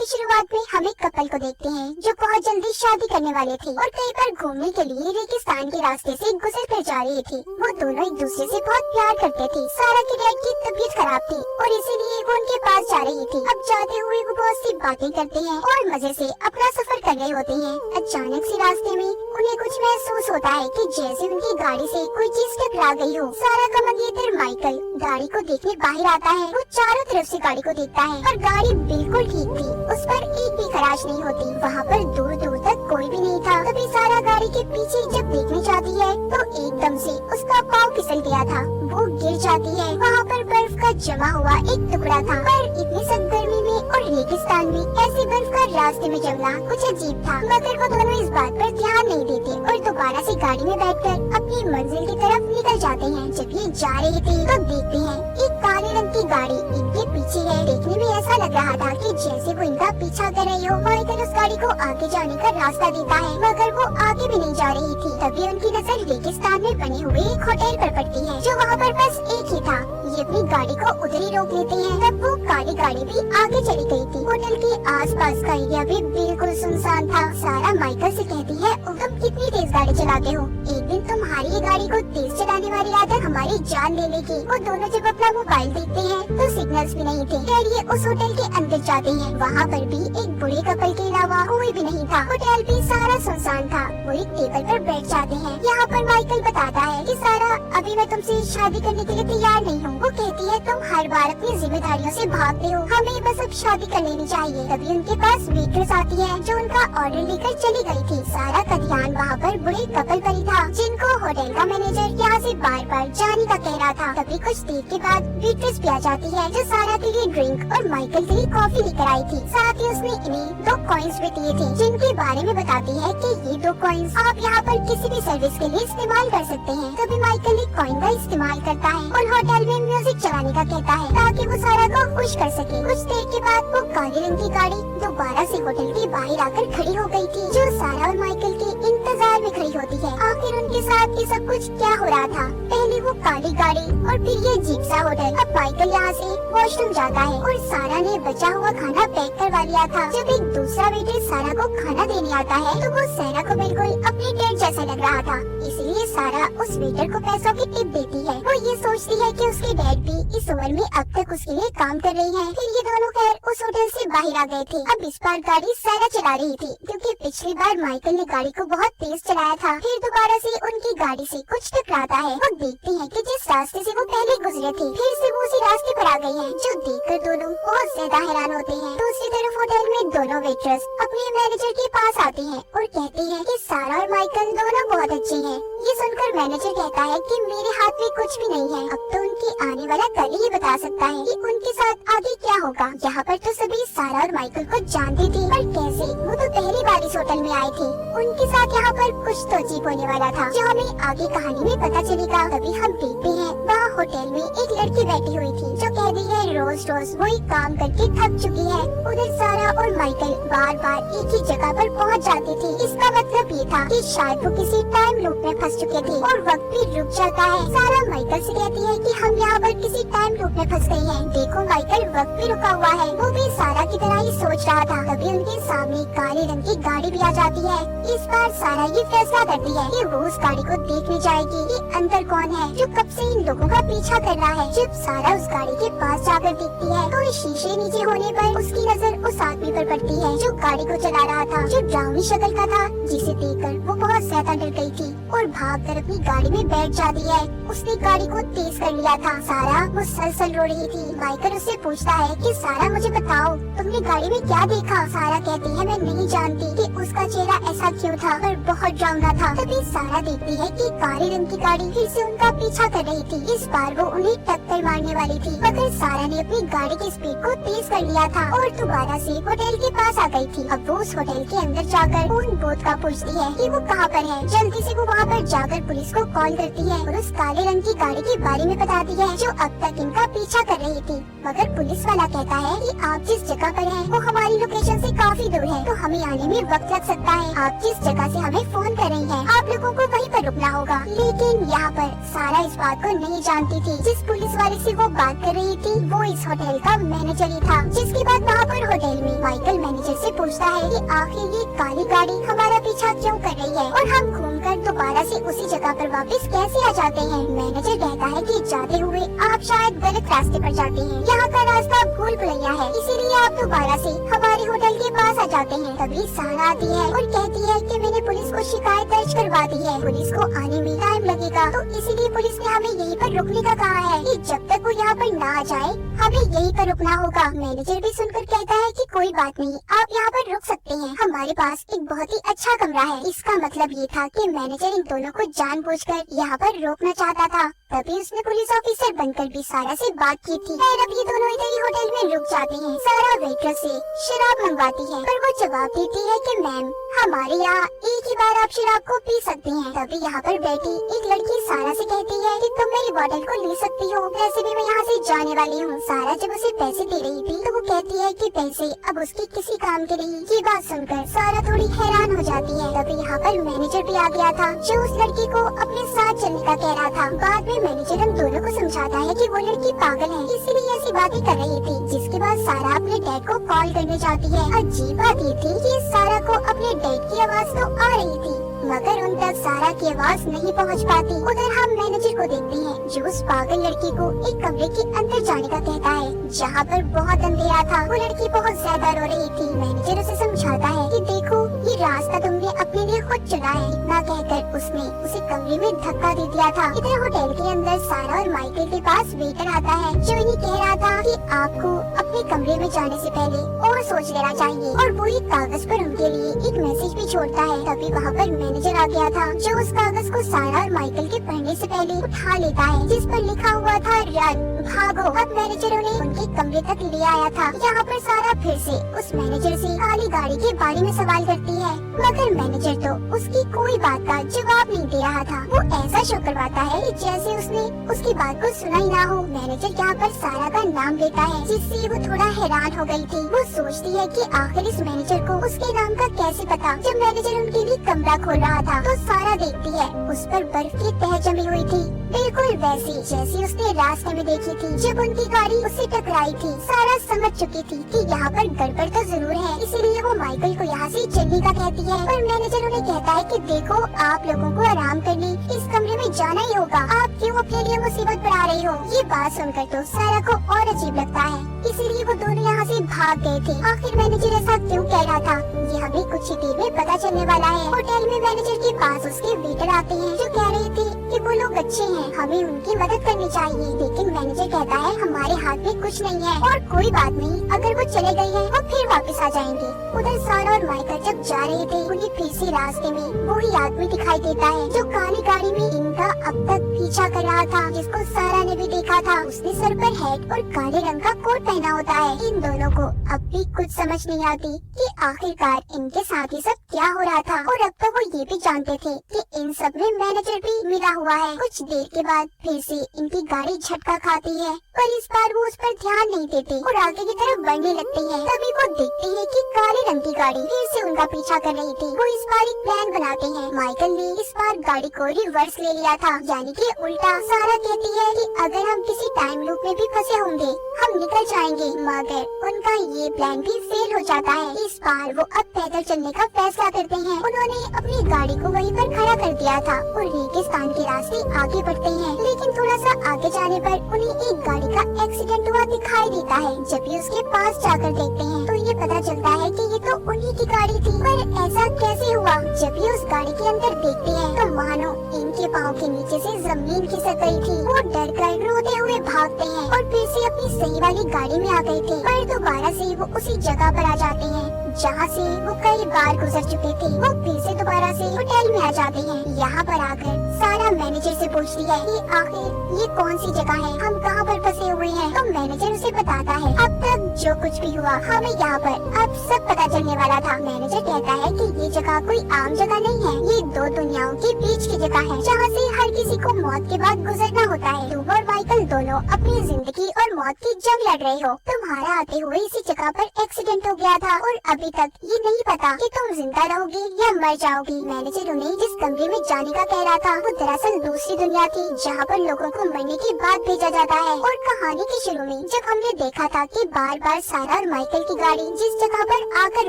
शुरुआत में हम एक कपल को देखते हैं जो बहुत जल्दी शादी करने वाले थे और कहीं पर घूमने के लिए रेगिस्तान के रास्ते से गुजर कर जा रहे थे। वो दोनों एक दूसरे से बहुत प्यार करते थे। सारा की डैड की तबीयत खराब थी और इसीलिए वो उनके पास जा रही थी। अब जाते हुए वो बहुत सी बातें करते हैं और मजे से अपना सफर कर रहे होते हैं। अचानक से रास्ते में उन्हें कुछ महसूस होता है कि जैसे उनकी गाड़ी से कोई चीज टकरा गई हो। सारा का मंगेतर माइकल गाड़ी को देखने बाहर आता है। वो चारों तरफ से गाड़ी को देखता है पर गाड़ी बिल्कुल ठीक थी, उस पर एक भी खराश नहीं होती। वहाँ पर दूर दूर तक कोई भी नहीं था। तभी सारा गाड़ी के पीछे जब देखने जाती है तो एकदम से उसका पाँव फिसल गया था। वो गिर जाती है। वहाँ पर बर्फ का जमा हुआ एक टुकड़ा था पर इतनी सख्त गर्मी में और रेगिस्तान में ऐसी बर्फ का रास्ते में जमना कुछ अजीब था। मगर वो दोनों इस बात पर ध्यान नहीं देते और दोबारा से गाड़ी में बैठकर अपनी मंजिल की तरफ निकल जाते हैं। जब ये जा रहे थे तो देखते हैं एक काले रंग की गाड़ी इनके पीछे है। देखने में ऐसा लग रहा था कि जैसे वो इनका पीछा कर रही हो। माइकल उस गाड़ी को आगे जाने का रास्ता देता है मगर वो आगे भी नहीं जा रही थी। तभी उनकी नजर रेगिस्तान में बने हुए एक होटल पर पड़ती है जो वहाँ पर बस एक ही था। ये अपनी गाड़ी को उधर ही रोक लेते हैं। तब वो काली गाड़ी भी आगे चली गई थी। होटल के आसपास का एरिया भी बिल्कुल सुनसान था। सारा माइकल से कहती है तुम कितनी तेज गाड़ी चलाते हो, एक दिन तुम्हारी ये गाड़ी को तेज चलाने वाली आदत हमारी जान ले लेगी। वो दोनों जब अपना मोबाइल देखते हैं तो सिग्नल्स भी नहीं थे। फिर ये उस होटल के अंदर जाते हैं। वहाँ पर भी एक बूढ़े कपल के अलावा कोई भी नहीं था। होटल भी सारा सुनसान था। वो एक टेबल पर बैठ जाते हैं। यहाँ पर माइकल बताता है कि सारा अभी मैं तुमसे शादी करने के लिए तैयार नहीं हूँ। वो कहती है तुम हर बार अपनी जिम्मेदारियों से भागते हो, हमें बस अब शादी कर लेनी चाहिए। तभी उनके पास वेट्रेस आती है जो उनका ऑर्डर लेकर चली गई थी। सारा का ध्यान वहाँ पर बूढ़े कपल पर ही था जिनको होटल का मैनेजर यहाँ से बार बार जाने का कह रहा था। तभी कुछ देर के बाद वेट्रेस भी आ जाती है जो सारा के लिए ड्रिंक और माइकल के लिए कॉफी लेकर आई थी। साथ ही उसने इन्हें 2 कॉइन्स भी दिए थे जिनके बारे में बताती है कि ये 2 कॉइन्स आप यहाँ पर किसी भी सर्विस के लिए इस्तेमाल कर सकते हैं। तभी माइकल एक कॉइन का इस्तेमाल करता है और होटल में म्यूजिक चलाने का कहता है ताकि वो सारा को खुश कर सके। कुछ देर के बाद वो काले रंग की गाड़ी दोबारा से होटल के बाहर आकर खड़ी हो गई थी जो सारा और माइकल के इंतजार में खड़ी होती है। आखिर उनके साथ ये सब कुछ क्या हो रहा था? पहले वो काली गाड़ी और फिर ये अजीब सा होटल। अब माइकल यहाँ से वॉशरूम जाता है और सारा ने बचा हुआ खाना पैक करवा लिया था। जब एक दूसरा वेटर सारा को खाना देने आता है तो वो सारा को बिल्कुल अपने डैड जैसा लग रहा था, इसलिए सारा उस वेटर को पैसों की टिप देती है। वो ये सोचती है कि उसके डैड भी इस उम्र में अब तक उसके लिए काम कर रही हैं। फिर ये दोनों खैर उस होटल से बाहर आ गए थे। अब इस बार गाड़ी सारा चला रही थी क्योंकि पिछली बार माइकल ने गाड़ी को बहुत तेज चलाया था। फिर दोबारा से उनकी गाड़ी से कुछ टकराता है। वो देखते हैं कि जिस रास्ते से वो पहले गुजरे थे फिर से वो उसी रास्ते पर आ गए हैं, जो देखकर दोनों बहुत ज्यादा हैरान होते हैं। दूसरी तरफ होटल में दोनों वेटर्स अपने मैनेजर के पास आते हैं और कहते हैं कि सारा और माइकल दोनों बहुत अच्छे हैं। ये सुनकर मैनेजर कहता है कि मेरे हाथ में कुछ भी नहीं है, अब तो उनकी आने वाला कल ही बता सकता है कि उनके साथ आगे क्या होगा। यहाँ पर तो सभी सारा और माइकल को जानते थे पर कैसे? वो तो पहली बार इस होटल में आए थे। उनके साथ यहाँ पर कुछ तो अजीब होने वाला था जो हमें आगे कहानी में पता चलेगा। तभी हम देखते हैं वहाँ होटल में एक लड़की बैठी हुई थी जो कह रही है रोज रोज वही काम करके थक चुकी है। उधर सारा और माइकल बार बार एक ही जगह पर पहुँच जाते थे। इसका मतलब ये था कि शायद वो किसी टाइम लूप में फंस चुके थे और वक्त भी रुक जाता है। सारा माइकल से कहती है कि हम यहाँ पर किसी टाइम लूप में फंस गए हैं, देखो माइकल वक्त भी रुका हुआ है। वो भी सारा की तरह ही सोच रहा था। तभी उनके सामने काले रंग की गाड़ी भी आ जाती है। इस बार सारा ये फैसला करती है कि वो उस गाड़ी को देखने जाएगी कि अंदर कौन है जो कब से इन लोगों का पीछा कर रहा है। जब सारा उस गाड़ी के पास जाकर देखती है तो इस शीशे नीचे होने पर उसकी नजर उस आदमी पर पड़ती है जो गाड़ी को चला रहा था, जो डरावनी शक्ल का था, जिसे देखकर वो बहुत ज्यादा डर गई थी और भागकर अपनी गाड़ी में बैठ जाती है। उसने गाड़ी को तेज कर लिया था। सारा वो सलसल रो रही थी। माइकल उससे पूछता है कि सारा मुझे बताओ तुमने गाड़ी में क्या देखा? सारा कहती है मैं नहीं जानती कि उसका चेहरा ऐसा क्यों था पर बहुत डरावना था। तभी सारा देखती है कि काले रंग की गाड़ी फिर से उनका पीछा कर रही थी। इस बार वो उन्हें टक्कर मारने वाली थी मगर सारा ने अपनी गाड़ी की स्पीड को तेज कर लिया था और दोबारा से होटल के पास आ गई थी। अब वो उस होटल के अंदर जाकर उन बोथ का पूछती है कि वो कहाँ पर है। जल्दी से वो वहाँ पर जाकर पुलिस को कॉल करती है और उस काले रंग की गाड़ी के बारे में बताती है जो अब तक इनका पीछा कर रही थी। मगर पुलिस वाला कहता है कि आप जिस जगह पर हैं वो हमारी लोकेशन से काफी दूर है तो हमें आने में वक्त लग सकता है। आप जिस जगह से हमें फोन कर रही हैं आप लोगों को वहीं पर रुकना होगा। लेकिन यहाँ पर सारा इस बात को नहीं जानती थी। जिस पुलिस वाले से वो बात कर रही थी वो इस होटल का मैनेजर ही था। जिसके बाद वहाँ पर होटल में माइकल मैनेजर से पूछता है कि आखिर ये काली गाड़ी हमारा पीछा क्यों कर रही है और हम घूमकर दोबारा से उसी जगह पर वापस कैसे आ जाते हैं। मैनेजर कहता है कि जाते हुए आप शायद गलत रास्ते पर जाते हैं, यहाँ का रास्ता भूल भुलैया है, इसीलिए आप दोबारा से हमारे होटल के पास आ जाते हैं। तभी सारा आती है और कहती है कि मैंने पुलिस को शिकायत दर्ज करवा दी है, पुलिस को आने में टाइम लगेगा, तो इसीलिए पुलिस ने हमें यहीं पर रुकने का कहा है कि जब तक वो यहाँ पर ना आ जाए हमें यहीं पर रुकना होगा। मैनेजर भी सुनकर कहता है कि कोई बात नहीं, आप यहाँ पर रुक सकते हैं, हमारे पास एक बहुत ही अच्छा कमरा है। इसका मतलब ये था कि मैनेजर इन दोनों को जानबूझकर यहाँ पर रोकना चाहता था। तभी उसने पुलिस ऑफिसर बनकर भी सारा से बात की थी। खैर अब ये दोनों इधर ही होटल में रुक जाते हैं। सारा वेट्रेस से शराब मंगवाती है पर वो जवाब देती है कि मैम हमारे यहाँ एक ही बार आप शराब को पी सकते हैं। तभी यहाँ पर बैठी एक लड़की सारा से कहती है कि तुम मेरी बोतल को ले सकती हो, वैसे भी मैं यहाँ से जाने वाली हूँ। सारा जब उसे पैसे दे रही थी तो वो कहती है कि पैसे अब उसके किसी काम के नहीं। ये बात सुनकर सारा थोड़ी हैरान हो जाती है। तभी यहाँ पर मैनेजर भी आ गया था जो उस लड़की को अपने साथ चलने का कह रहा था। बाद में मैनेजर हम दोनों को समझाता है कि वो लड़की पागल है, इसीलिए ऐसी बातें कर रही थी। जिसके बाद सारा अपने डैड को कॉल करने जाती है। अजीब बात ये थी कि सारा को अपने डैड की आवाज तो आ रही थी मगर उन तक सारा की आवाज नहीं पहुंच पाती। उधर हम मैनेजर को देखते हैं जो उस पागल लड़की को एक कमरे के अंदर जाने का कहता है जहाँ पर बहुत अंधेरा था। वो लड़की बहुत ज्यादा रो रही थी। मैनेजर उसे समझाता है कि देखो ये रास्ता तुमने अपने लिए खुद चुना है। इतना कहकर उसने उसे कमरे में धक्का दे दिया था। इधर होटल के अंदर सारा और माइकल के पास वेटर आता है जो इन्हें कह रहा था कि आपको अपने कमरे में जाने से पहले और सोच लेना चाहिए और वो एक कागज पर उनके लिए एक मैसेज भी छोड़ता है। तभी वहाँ पर मैनेजर आ गया था जो उस कागज को सारा और माइकल के पढ़ने से पहले उठा लेता है जिस पर लिखा हुआ था रन भागो। अब मैनेजर उन्हें उनके कमरे तक ले आया था। यहाँ पर सारा फिर से उस मैनेजर से काली गाड़ी के बारे में सवाल करती है मगर मैनेजर तो उसकी कोई बात का जवाब नहीं दे रहा था। वो ऐसा शो करवाता है कि जैसे उसने उसकी बात को सुना ही ना हो। मैनेजर यहाँ पर सारा का नाम लेता है जिससे वो थोड़ा हैरान हो गई थी। वो सोचती है कि आखिर इस मैनेजर को उसके नाम का कैसे पता। जब मैनेजर उनके लिए कमरा खोल रहा था तो सारा देखती है उस पर बर्फ की तह जमी हुई थी, बिल्कुल वैसी जैसी उसने रास्ते में देखी थी जब उनकी गाड़ी उससे टकराई थी। सारा समझ चुकी थी कि यहाँ पर गड़बड़ तो जरूर है, इसीलिए वो माइकल को यहाँ से चलने का कहती है। पर मैनेजर उन्हें कहता है कि देखो आप लोगों को आराम करने इस कमरे में जाना ही होगा, आप क्यों अपने लिए मुसीबत बढ़ा रही हो। ये बात सुनकर तो सारा को और अजीब लगता है, इसीलिए वो दोनों यहाँ से भाग गए थे। आखिर मैनेजर ऐसा क्यों कह रहा था ये हमें कुछ ही देर में पता चलने वाला है। होटल में मैनेजर के पास उसके वेटर आते हैं जो कह रहे थे कि वो लोग अच्छे हैं, हमें उनकी मदद करनी चाहिए। लेकिन मैनेजर कहता है हमारे हाथ में कुछ नहीं है और कोई बात नहीं, अगर वो चले गए हैं वो फिर वापस आ जाएंगे। उधर सारा और माइकल जब जा रहे थे उन्हें फिर से रास्ते में वही आदमी दिखाई देता है जो काली गाड़ी में इनका अब तक पीछा कर रहा था, जिसको सारा ने भी देखा था। उसने सर पर हेड और काले रंग का कोट पहना होता है। इन दोनों को अब भी कुछ समझ नहीं आती कि आखिरकार इनके साथ ये सब क्या हो रहा था। और अब तो वो ये भी जानते थे कि इन सब में मैनेजर भी मिला हुआ है। कुछ देर के बाद फिर से इनकी गाड़ी झटका खाती है पर इस बार वो उस पर ध्यान नहीं देते और आगे की तरफ बढ़ने लगते हैं। तभी वो देखते हैं कि काले रंग की गाड़ी फिर से उनका पीछा कर रही थी। वो इस बार एक प्लान बनाते हैं। माइकल ने इस बार गाड़ी को रिवर्स ले लिया था, यानी कि उल्टा। सारा कहती है कि अगर हम किसी टाइम लूप में भी फंसे होंगे हम निकल जाएंगे, मगर उनका ये प्लान भी फेल हो जाता है। इस बार वो अब पैदल चलने का फैसला करते हैं। उन्होंने अपनी गाड़ी को वहीं पर खड़ा कर दिया था और रेगिस्तान के रास्ते आगे बढ़ते हैं। लेकिन थोड़ा सा आगे जाने पर उन्हें एक गाड़ी का एक्सीडेंट हुआ दिखाई देता है। जब भी उसके पास जाकर देखते हैं तो ये पता चलता है कि ये तो उन्हीं की गाड़ी थी। पर ऐसा कैसे हुआ? जब भी उस गाड़ी के अंदर देखते हैं तो मानो इनके पाँव के नीचे से जमीन खिसक गई थी। वो डर कर रोते हुए भागते हैं और फिर से अपनी सही वाली गाड़ी में आ गए थे। पर दोबारा से वो उसी जगह पर आ जाते हैं जहाँ से वो कई बार गुजर चुके थे। वो फिर से दोबारा से होटल में आ जाते हैं। यहाँ पर आकर सारा मैनेजर से पूछती है कि आखिर ये कौन सी जगह है, हम कहाँ पर फंसे हुए हैं। तो मैनेजर उसे बताता है अब तक जो कुछ भी हुआ हमें यहाँ पर अब सब पता चलने वाला था। मैनेजर कहता है कि ये जगह कोई आम जगह नहीं है, ये दो दुनियाओं के बीच की जगह है जहाँ से हर किसी को मौत के बाद गुजरना होता है। तुम और माइकल दोनों अपनी जिंदगी और मौत की जंग लड़ रहे हो। तुम्हारा आते हुए इसी जगह पर एक्सीडेंट हो गया था और अभी तक ये नहीं पता कि तुम जिंदा रहोगे या मर जाओगी। मैनेजर उन्हें जिस कमरे में जाने का कह रहा था वो दरअसल दूसरी दुनिया थी जहाँ पर लोगों को मरने के बाद भेजा जाता है। और कहानी के शुरू में जब हमने देखा था कि बार बार सारा और माइकल की गाड़ी जिस जगह पर आकर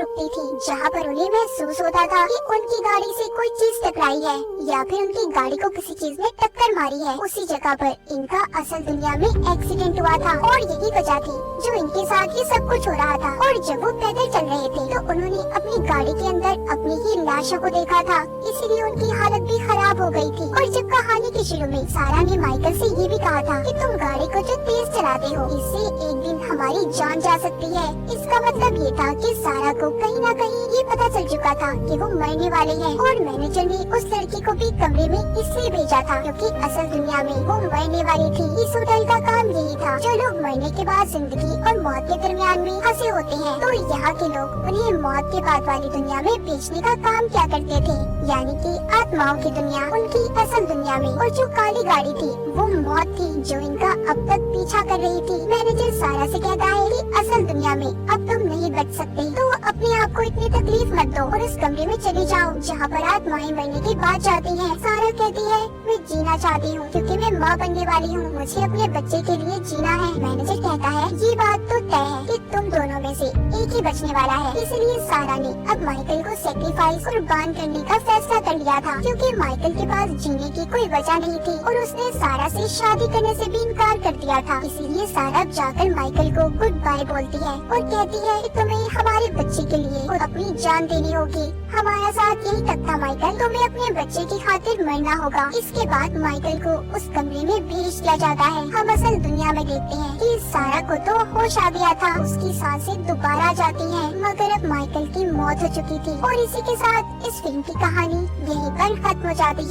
रुकती थी जहाँ पर उन्हें महसूस होता था कि उनकी गाड़ी से कोई चीज टकराई है या फिर उनकी गाड़ी को किसी चीज ने टक्कर मारी है, उसी जगह पर इनका असल दुनिया में एक्सीडेंट हुआ था और यही वजह थी जो इनके साथ ये सब कुछ हो रहा था। और जब वो पैदल चल रहे थे तो उन्होंने अपनी गाड़ी के अंदर अपनी ही लाशों को देखा था, इसीलिए उनकी हालत भी खराब हो गई थी। और जब कहानी के शुरू में सारा ने माइकल से ये भी कहा था कि तुम गाड़ी को जो तेज चलाते हो इससे एक दिन हमारी जान जा सकती है, इसका मतलब ये था कि सारा को कहीं न कहीं ये पता चल चुका था कि वो मरने वाले हैं। और मैनेजर ने उस लड़की को भी कमरे में इसलिए भेजा था क्योंकि असल दुनिया में वो मरने वाली थी। इस होटल का काम यही था, जो लोग मरने के बाद जिंदगी और मौत के दरमियान में फंसे होते हैं तो यहाँ के लोग उन्हें मौत के बाद वाली दुनिया में बेचने का काम क्या करते थे, यानी कि आत्माओं की दुनिया उनकी असल दुनिया में। और जो काली गाड़ी थी वो मौत थी जो इनका अब तक पीछा कर रही थी। मैनेजर सारा से कहता है कि असल दुनिया में अब तुम नहीं बच सकते तो अपने आप को इतनी तकलीफ मत दो और इस कमरे में चले जाओ जहाँ पर आत्माएं मरने के बाद जाती हैं। सारा कहती है मैं जीना चाहती हूँ क्योंकि मैं माँ बनने वाली हूँ, मुझे अपने बच्चे के लिए जीना है। मैनेजर कहता है ये बात तो तय है कि तुम दोनों में से एक ही बचने वाला है, इसलिए सारा ने अब माइकल को सेक्रीफाइस कुर्बान करने का फैसला कर लिया था क्योंकि माइकल के पास जीने की कोई वजह नहीं थी और उसने सारा से शादी करने से भी इनकार कर दिया था। इसीलिए सारा जाकर माइकल को गुड बाय बोलती है और कहती है कि तुम्हें हमारे बच्चे के लिए और अपनी जान देनी होगी। हमारा साथ यही तक था माइकल, तुम्हें अपने बच्चे की खातिर मरना होगा। इसके बाद माइकल को उस कमरे में भेज दिया जाता है। हम असल दुनिया में देखते हैं कि सारा को तो होश आ गया था, उसकी सांसें दोबारा जाती हैं, मगर अब माइकल की मौत हो चुकी थी। और इसी के साथ इस फिल्म की कहानी यहीं पर खत्म हो जाती है।